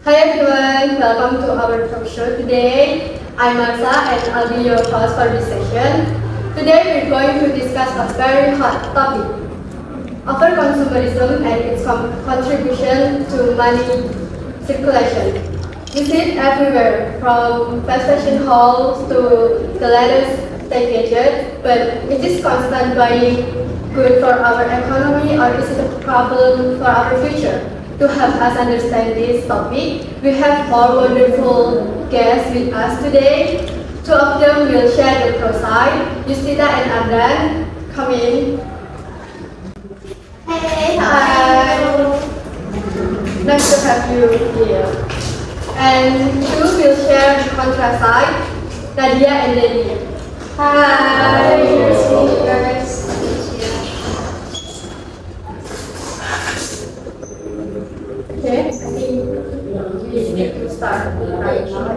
Hi everyone, welcome to our talk show today. I'm Marsha and I'll be your host for this session. Today we're going to discuss a very hot topic, overconsumerism and its contribution to money circulation. We see it everywhere, from fast fashion halls to the latest tech gadgets, but is this constant buying good for our economy or is it a problem for our future? To help us understand this topic, we have four wonderful guests with us today. Two of them will share the pro side. Yustita and Ardhan, come in. Hey, Hi. Nice to have you here. And two will share the contra side, Nadya and Nadya. Hi. Nice to meet you guys. Okay, I think we need to start right now.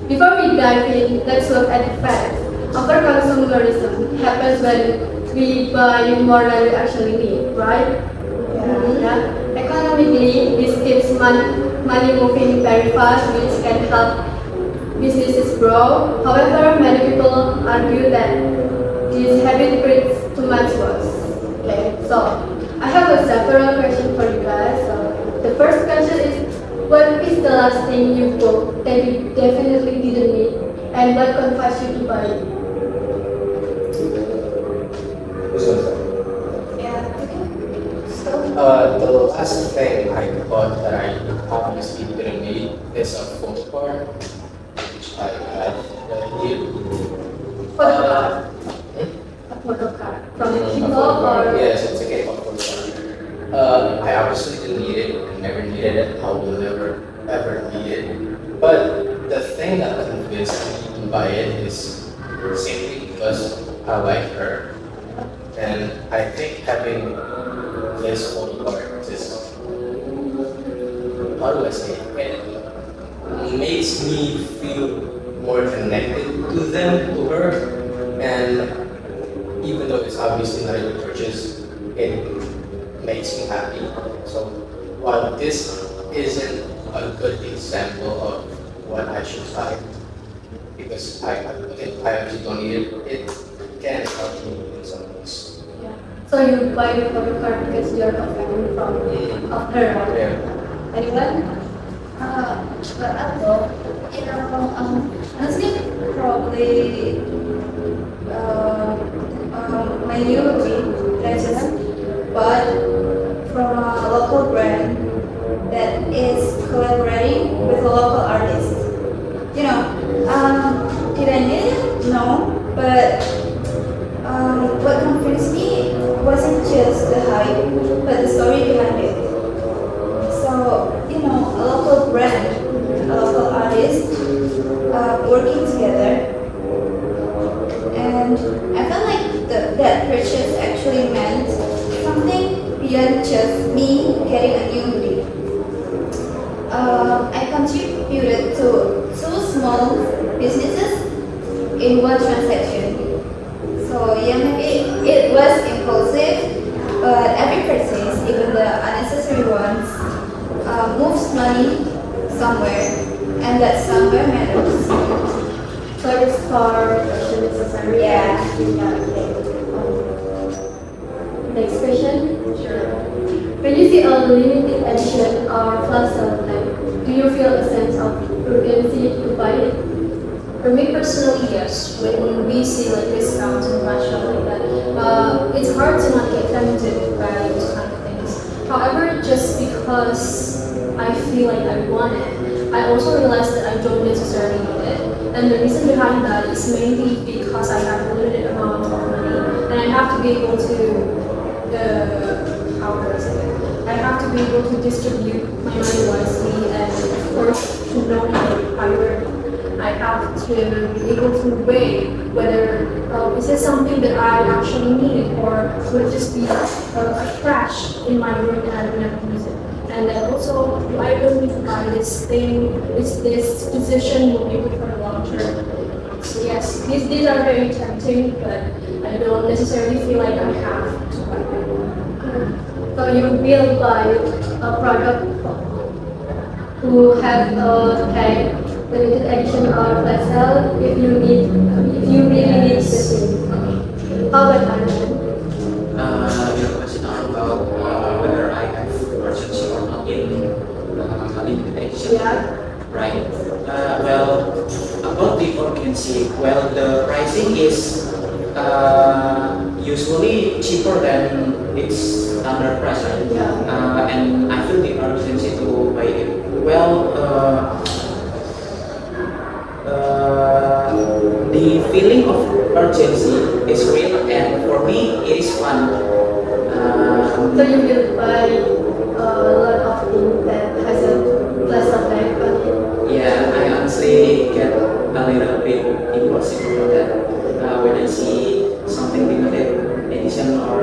Before we dive in, let's look at the facts. Overconsumerism happens when we buy more than we actually need, right? Yeah. Economically, this keeps money moving very fast, which can help businesses grow. However, many people argue that this habit breeds too much worse. Okay, so I have several questions for you guys. So the first question is, what is the last thing you bought that you definitely didn't need, and what convinced you to buy it? Yeah, okay. So, The last thing I bought that I obviously didn't need is a photocard, which I had need. Photocard. A photocard from the keyboard or Yes, it's a K-pop photocard. I obviously didn't need it, I never needed it, I will never ever need it. But the thing that convinced me to buy it is simply because I like her. And I think having this photocard just, how do I say it? It makes me feel more connected to them, to her, and even though it's obviously not a good purchase, it makes me happy. So while this isn't a good example of what I should buy, because I actually don't need it, it can help me in some ways. yeah. So you buy the photocard because you're a fan of her, right? Yeah. Anyone? but honestly, probably my new hobby that I just bought from a local brand that is collaborating with a local artist. Did I need it? No, but what confused me wasn't just the hype, but the story behind it. So, a local brand, a local artist, working together, and I felt like that purchase actually meant something beyond just me getting a new hoodie. I contributed to two small businesses in one transaction. So yeah, maybe it was impulsive, but every purchase, even the unnecessary ones, moves money somewhere, and that somewhere matters. So it's for question necessary. Yeah. Okay. Next question. Sure. When you see a limited edition or flash sale, do you feel a sense of urgency to buy it? For me personally, yes. When we see like discounts and flash sale like that, it's hard to not get tempted by those kind of things. However, just because I feel like I want it, I also realize that I don't necessarily need it. And the reason behind that is mainly because I have a limited amount of money, and I have to be able to how do I say it? I have to be able to distribute my money wisely, and of course to know my priority. I have to be able to weigh whether is this something that I actually need, or would it just be a trash in my room and I don't have to use it. And then also, do I really need to buy this thing? Is this position will be good for the long term? So yes, these are very tempting, but I don't necessarily feel like I have to buy them. So you will buy a product who have a tag limited edition or flash sale if you really need the thing. Okay. How about Ardhan? Your question about whether I have purchased or not in limited edition. Yeah. Right. Well, about the urgency, well, the pricing is usually cheaper than its standard price, right? Yeah. And I feel the urgency to buy it. Well, the feeling of urgency is real, and for me, it is fun. So you will buy a lot of things that has a plastic bag on it. Yeah, I honestly get a little bit impulsive about that when I see something limited edition or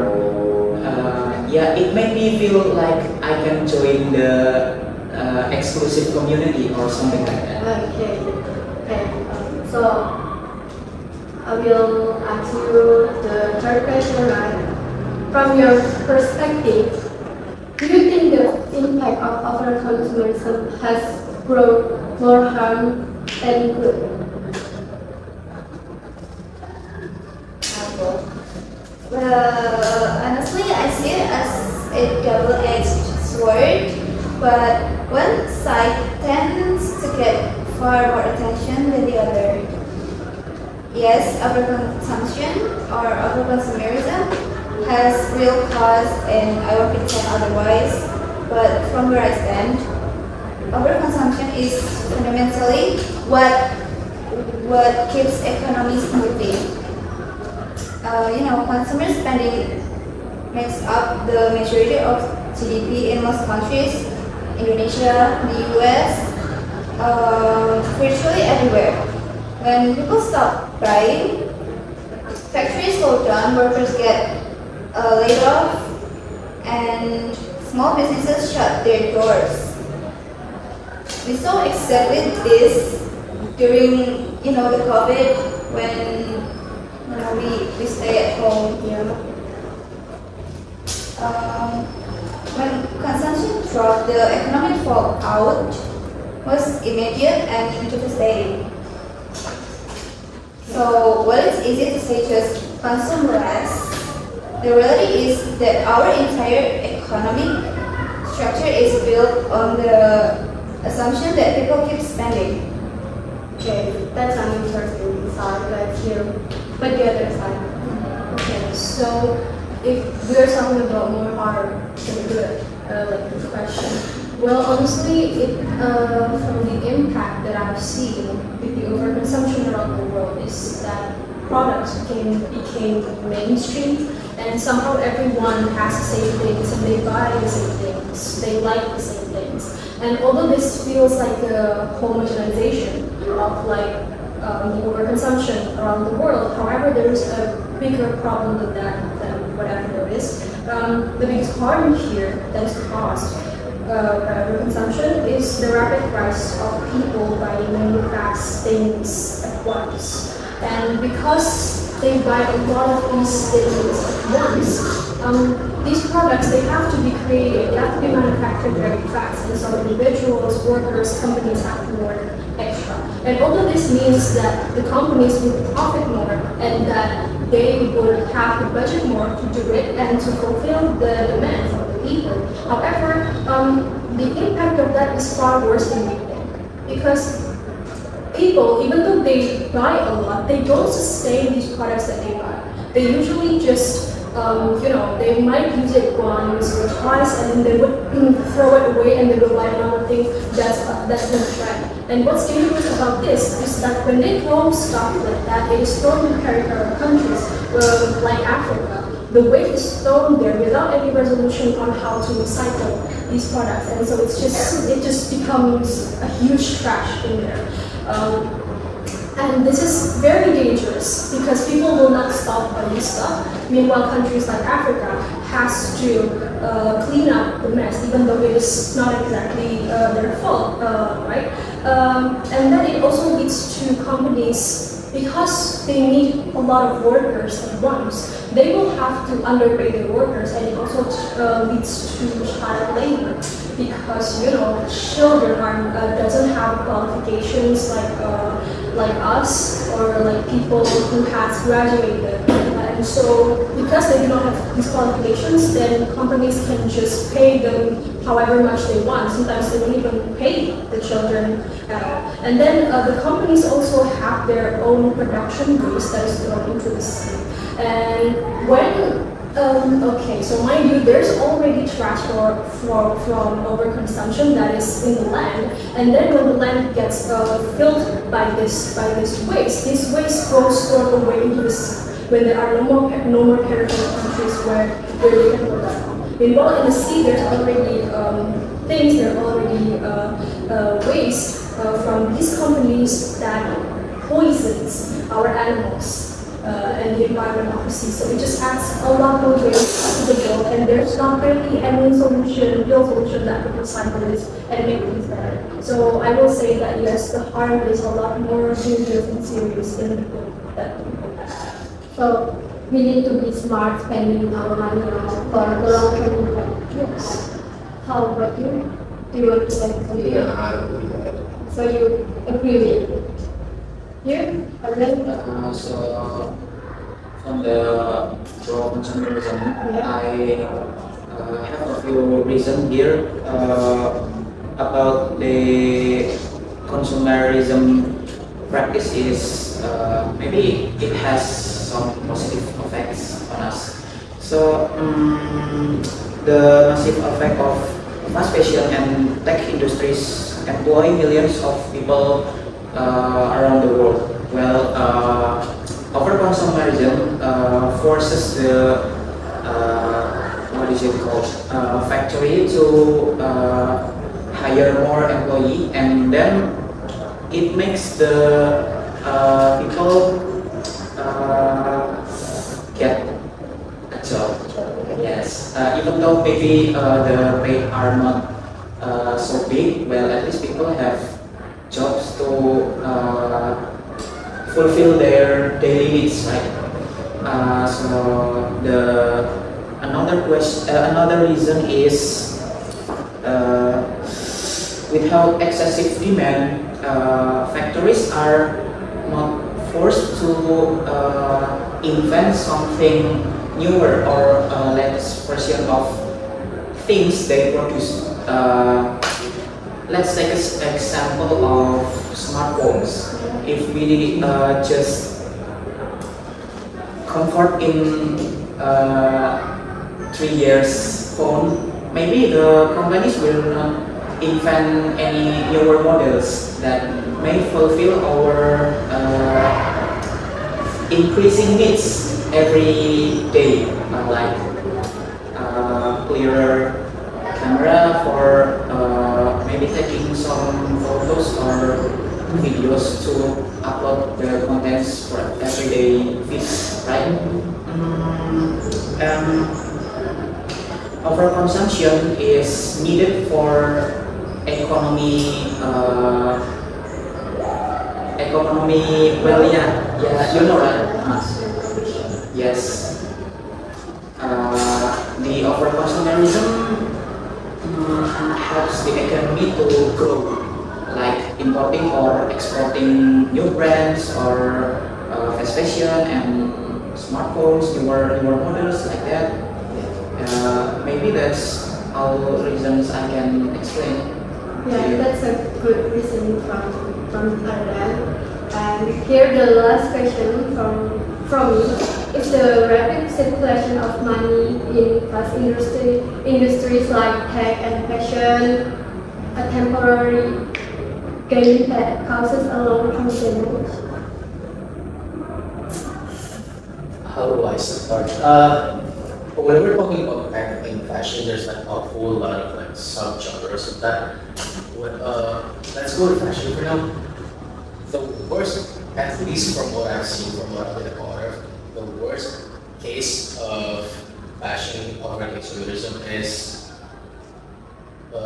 yeah, it made me feel like I can join the exclusive community or something like that. Okay. Okay. So I will ask you the third question, right? From your perspective, do you think the impact of overconsumerism has brought more harm than good? Well, honestly, I see it as a double-edged sword, but one side tends to get far more attention than the other. Yes, overconsumption or overconsumerism has real cause, and I won't pretend otherwise. But from where I stand, overconsumption is fundamentally what keeps economies moving. Consumer spending makes up the majority of GDP in most countries, Indonesia, the US, virtually everywhere. When people stop buying, factories slow down, workers get laid off, and small businesses shut their doors. We saw exactly this during, the COVID when we stay at home. Yeah. When consumption dropped, the economic fallout was immediate and devastating. So while it's easy to say just consume less, the reality is that our entire economic structure is built on the assumption that people keep spending. Okay, that's an interesting side. Let's hear. But the other side. Okay, so if we're talking about more harm than good, like the question, well, honestly, from the impact that I've seen with the overconsumption around the world is that products became mainstream, and somehow everyone has the same things, and they buy the same things, they like the same things. And although this feels like a homogenization of the overconsumption around the world, however, there is a bigger problem with that than whatever there is. The biggest harm here that is caused by overconsumption is the rapid rise of people buying many fast things at once. And because they buy a lot of these things at once, these products, they have to be created, they have to be manufactured very fast. And so individuals, workers, companies have to work extra. And although this means that the companies would profit more and that they would have to budget more to do it and to fulfill the demand from the people. However, the impact of that is far worse than we think. Because people, even though they buy a lot, they don't sustain these products that they buy. They usually just, they might use it once or twice and then they would throw it away and they will buy another thing that's going to trend. And what's dangerous about this is that when they throw stuff like that, it is thrown in peripheral countries like Africa. The weight is thrown there without any resolution on how to recycle these products, and so it just becomes a huge trash in there. And this is very dangerous because people will not stop buying stuff. Meanwhile, countries like Africa has to clean up the mess, even though it is not exactly their fault, right? And then it also leads to companies because they need a lot of workers at once, they will have to underpay their workers, and it also leads to child labor, because children doesn't have qualifications like us, or like people who has graduated. And so, because they do not have these qualifications, then companies can just pay them however much they want. Sometimes they don't even pay the children at all. And then the companies also have their own production waste that is thrown into the sea. And when okay, so mind you, there's already trash from overconsumption that is in the land, and then when the land gets filled by this waste, this waste goes stored away into the sea when there are no more peripheral countries where they can put that on. Meanwhile, in the sea, there's already waste from these companies that poisons our animals. And the environment of the sea. So it just adds a lot more waste to the world, and there's not really any real solution that could recycle this and make things better. So I will say that yes, the harm is a lot more dangerous and serious than the good that people have. So we need to be smart spending our money for the long-term impact. Yes. How about you? Do you want to say something? Yeah, I agree with that. So you agree with it? You? Ardhan? So from the pro-consumerism, I have a few reasons here about the consumerism practice is maybe it has some positive effects on us. So the massive effect of fast fashion and tech industries employ millions of people around the world. Well, overconsumerism forces the what is it called factory to hire more employee, and then it makes the people get a job. Yes, even though maybe the pay are not so big, well, at least people have jobs to fulfill their daily needs, right? So another reason is without excessive demand, factories are not forced to invent something newer or latest version of things they produce. Let's take an example of smartphones. If we just comfort in 3 years phone, maybe the companies will not invent any newer models that may fulfill our increasing needs every day, like clearer camera for maybe taking some photos or videos to upload the contents for everyday feeds, right? Overconsumption is needed for economy. Well, yeah, you know, right? Yes. The overconsumerism helps the economy to grow, like importing or exporting new brands or fast fashion and smartphones, newer models like that. Maybe that's all reasons I can explain. Yeah, that's a good reason from Ardhan. And here the last question from me. Is the rapid circulation of money in fast industries like tech and fashion a temporary gain that causes a long-term damage? How do I start? When we're talking about tech and fashion, there's like a whole lot of like subgenres of that. Let's go to fashion for now. The worst, at least from what I've seen, from what I've been a part of, the worst case of fashion overconsumerism is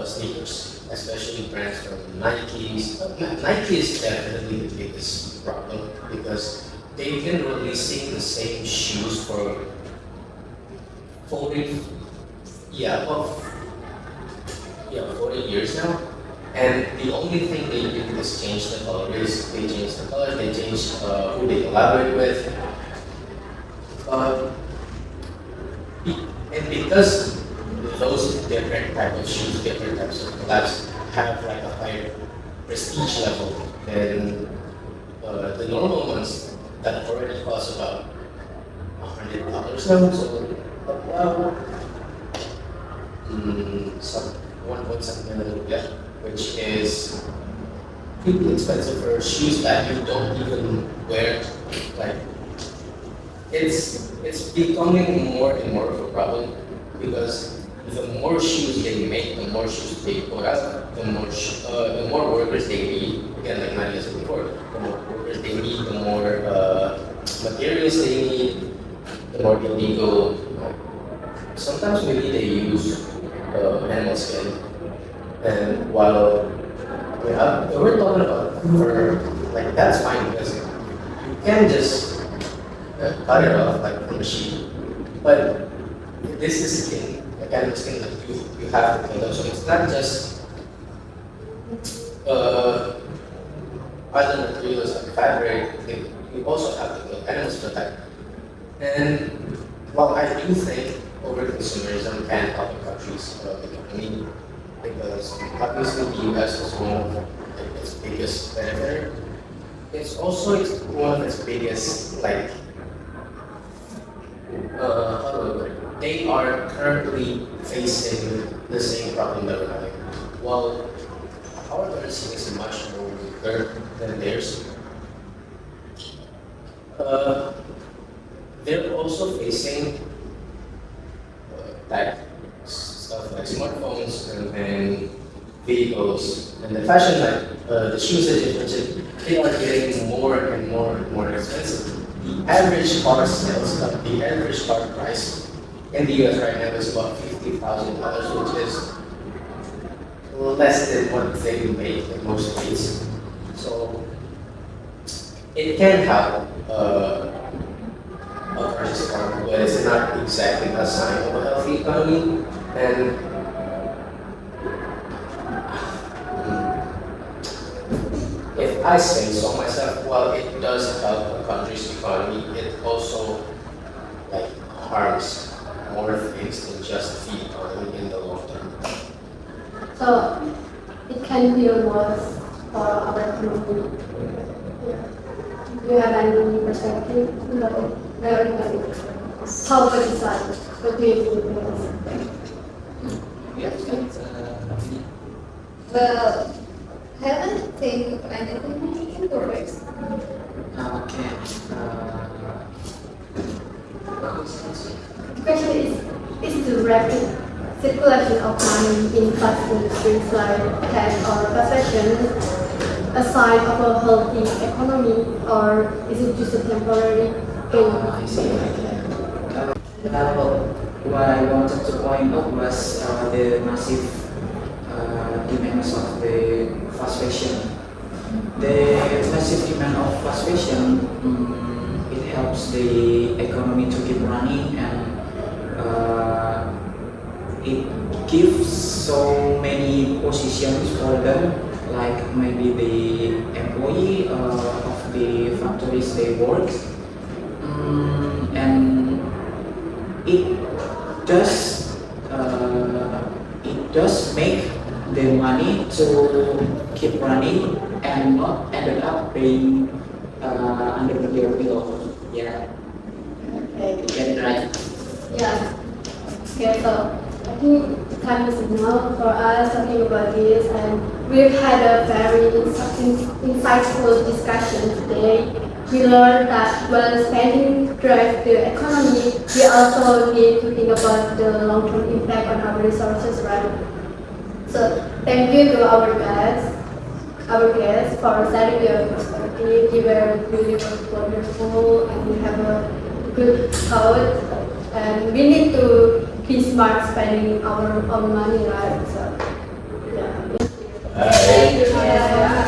sneakers, especially brands from Nike's. Nike is definitely the biggest problem because they've been releasing the same shoes for 40, yeah, well, yeah, 40 years now. And the only thing they did is change the colors. They changed the color. They changed who they collaborate with. Uh, and because those different type of shoes, different types of collabs have like a higher prestige level than the normal ones that already cost about $100 now. So about some 1.7 million, yeah, which is pretty expensive for shoes that you don't even wear. Like it's becoming more and more of a problem because the more shoes they make, the more shoes they put out, the more workers they need. Again, like Nadya said before, the more workers they need, the more materials they need, the more illegal. Sometimes maybe they use animal skin, and while we're talking about fur, like that's fine because you can just cut it off like from the sheep, but this is skin, like animal skin that you have to kill them. So it's not just other materials like fabric. You also have to kill animals to protect. And while I do think overconsumerism can help the country's economy, because obviously the US is one of its biggest benefiter. It's also one of its biggest how do I put it? They are currently facing the same problem that we're having. While our currency is much more weaker than theirs, they're also facing like stuff like smartphones and vehicles and the fashion, like the shoes that you mentioned, they are getting more and more expensive. The average car sales, the average car price in the US right now is about $50,000, which is less than what they make in most states. So it can help a purchase economy, but it's not exactly a sign of a healthy economy. And if I say so myself, while it does help a country's economy, it also harms more things than just the economy in the long term. So it can be worse for our economy. Do you have any perspective? No. Very how would you decide? What do you think? Well, I haven't think of anything. You can go first. Okay. The question is the rapid circulation of money in fast industries like tech or fast fashion a sign of a healthy economy, or is it just a temporary thing? I see. What I wanted to point out was the massive demands of the fast fashion. The massive demand of fast fashion, it helps the economy to keep running, and it gives so many positions for them, like maybe the employee of the factories they work, and it does make the money to keep running and not ended up being under their will. Yeah. Okay. Get it right. Yeah. Okay, so I think time is enough for us talking about this, and we've had a very insightful discussion today. We learned that while spending drives the economy, we also need to think about the long-term impact on our resources, right? So thank you to our guests for sharing your perspective. You were really wonderful, and we have a good thought. And we need to be smart spending our own money, right? So Bye. Yeah.